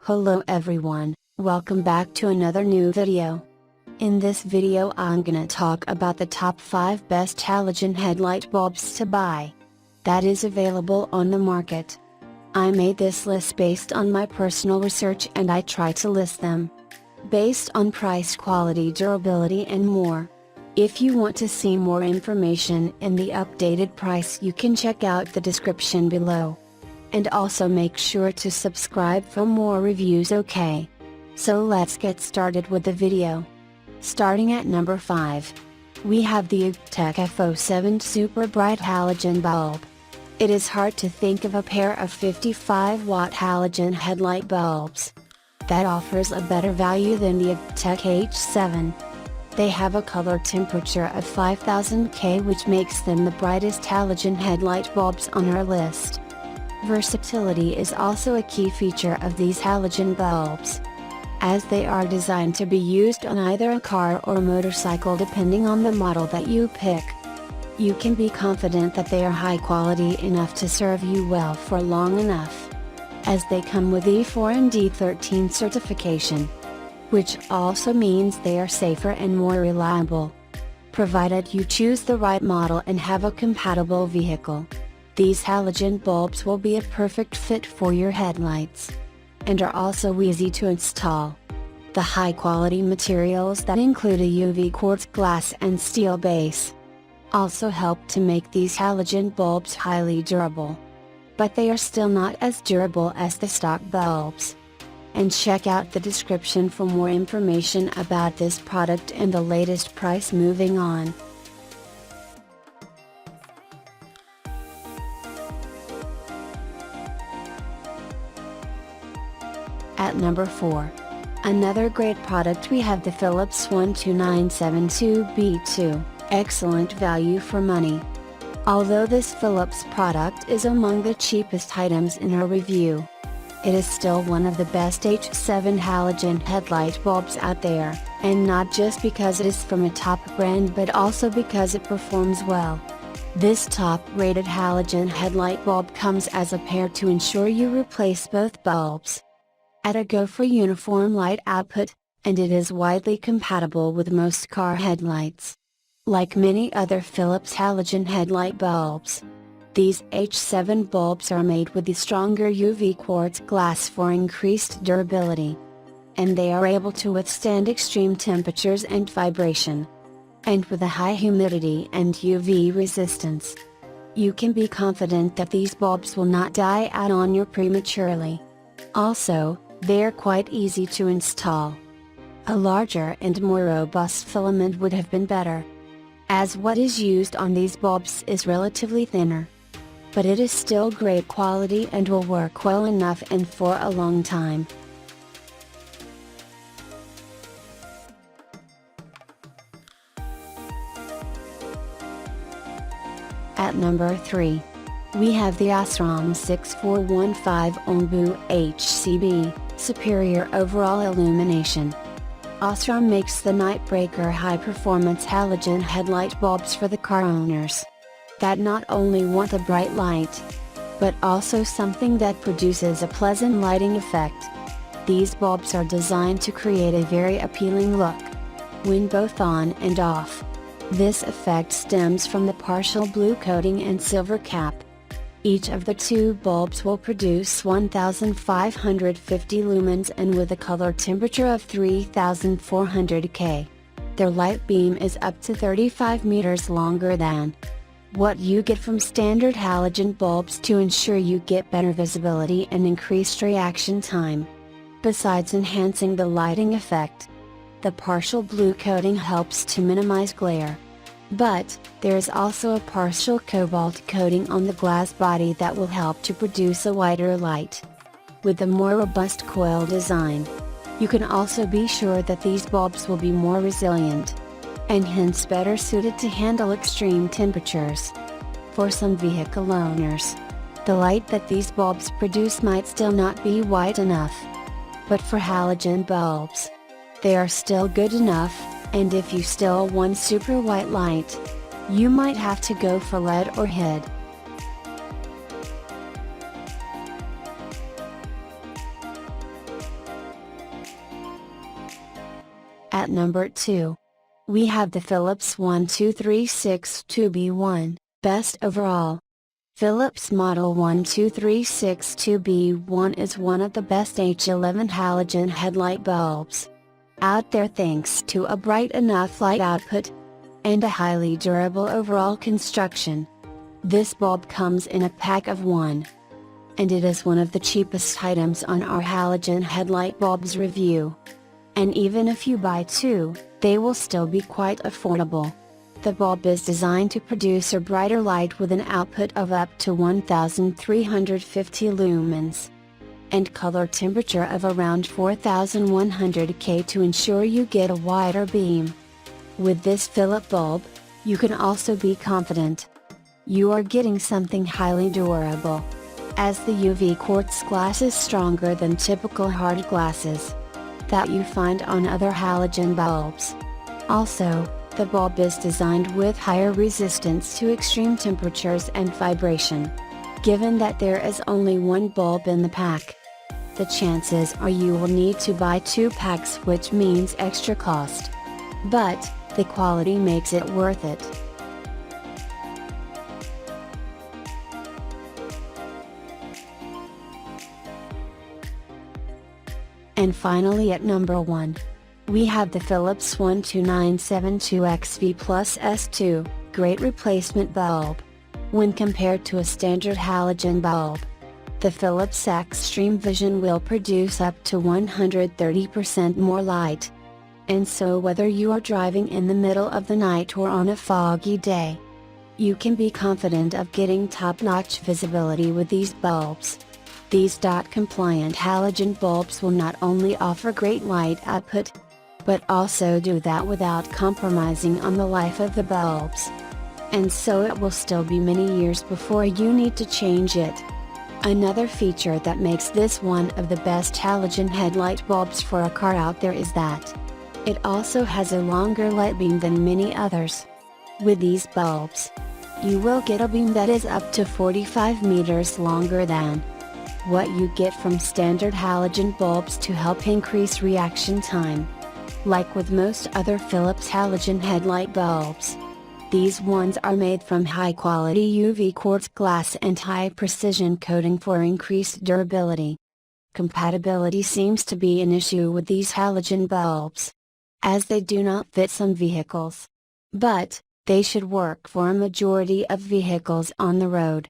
Hello everyone, welcome back to another new video. In this video I'm gonna talk about the top 5 best halogen headlight bulbs to buy. That is available on the market. I made this list based on my personal research and I try to list them based on price, quality, durability and more. If you want to see more information and the updated price, you can check out the description below. And also make sure to subscribe for more reviews, okay? So let's get started with the video. Starting at number 5. We have the AGPTEK FO7 Super Bright Halogen Bulb. It is hard to think of a pair of 55 watt halogen headlight bulbs that offers a better value than the AGPTEK H7. They have a color temperature of 5000 K, which makes them the brightest halogen headlight bulbs on our list. Versatility is also a key feature of these halogen bulbs, as they are designed to be used on either a car or motorcycle depending on the model that you pick. You can be confident that they are high quality enough to serve you well for long enough, as they come with E4 and D13 certification, which also means they are safer and more reliable, provided you choose the right model and have a compatible vehicle. These halogen bulbs will be a perfect fit for your headlights, and are also easy to install. The high quality materials that include a UV quartz glass and steel base also help to make these halogen bulbs highly durable. But they are still not as durable as the stock bulbs. And check out the description for more information about this product and the latest price. Moving on. At number 4. Another great product, we have the Philips 12972B2, excellent value for money. Although this Philips product is among the cheapest items in our review, it is still one of the best H7 halogen headlight bulbs out there, and not just because it is from a top brand but also because it performs well. This top-rated halogen headlight bulb comes as a pair to ensure you replace both bulbs at a go for uniform light output, and it is widely compatible with most car headlights. Like many other Philips halogen headlight bulbs, these H7 bulbs are made with the stronger UV quartz glass for increased durability, and they are able to withstand extreme temperatures and vibration. And with a high humidity and UV resistance, you can be confident that these bulbs will not die out on you prematurely. Also, they are quite easy to install. A larger and more robust filament would have been better, as what is used on these bulbs is relatively thinner. But it is still great quality and will work well enough and for a long time. At number 3. We have the Osram 6415 Ombu HCB, superior overall illumination. Osram makes the Nightbreaker high-performance halogen headlight bulbs for the car owners that not only want a bright light, but also something that produces a pleasant lighting effect. These bulbs are designed to create a very appealing look when both on and off. This effect stems from the partial blue coating and silver cap. Each of the two bulbs will produce 1550 lumens and with a color temperature of 3400 K. Their light beam is up to 35 meters longer than what you get from standard halogen bulbs to ensure you get better visibility and increased reaction time. Besides enhancing the lighting effect, the partial blue coating helps to minimize glare. But, there is also a partial cobalt coating on the glass body that will help to produce a whiter light. With the more robust coil design, you can also be sure that these bulbs will be more resilient, and hence better suited to handle extreme temperatures. For some vehicle owners, the light that these bulbs produce might still not be white enough. But for halogen bulbs, they are still good enough. And if you still want super white light, you might have to go for LED or HID. At number 2, we have the Philips 12362B1, Best Overall. Philips model 12362B1 is one of the best H11 halogen headlight bulbs out there thanks to a bright enough light output and a highly durable overall construction. This bulb comes in a pack of 1, and it is one of the cheapest items on our Halogen Headlight Bulbs review. And even if you buy 2, they will still be quite affordable. The bulb is designed to produce a brighter light with an output of up to 1350 lumens and color temperature of around 4100 K to ensure you get a wider beam. With this Philips bulb, you can also be confident you are getting something highly durable, as the UV quartz glass is stronger than typical hard glasses that you find on other halogen bulbs. Also, the bulb is designed with higher resistance to extreme temperatures and vibration. Given that there is only 1 bulb in the pack, the chances are you will need to buy 2 packs, which means extra cost. But, the quality makes it worth it. And finally at number 1, we have the Philips 12972XV Plus S2, great replacement bulb. When compared to a standard halogen bulb, the Philips XStream Vision will produce up to 130% more light. And so whether you are driving in the middle of the night or on a foggy day, you can be confident of getting top-notch visibility with these bulbs. These DOT-compliant halogen bulbs will not only offer great light output, but also do that without compromising on the life of the bulbs. And so it will still be many years before you need to change it. Another feature that makes this one of the best halogen headlight bulbs for a car out there is that it also has a longer light beam than many others. With these bulbs, you will get a beam that is up to 45 meters longer than what you get from standard halogen bulbs to help increase reaction time. Like with most other Philips halogen headlight bulbs, these ones are made from high-quality UV quartz glass and high-precision coating for increased durability. Compatibility seems to be an issue with these halogen bulbs, as they do not fit some vehicles. But, they should work for a majority of vehicles on the road.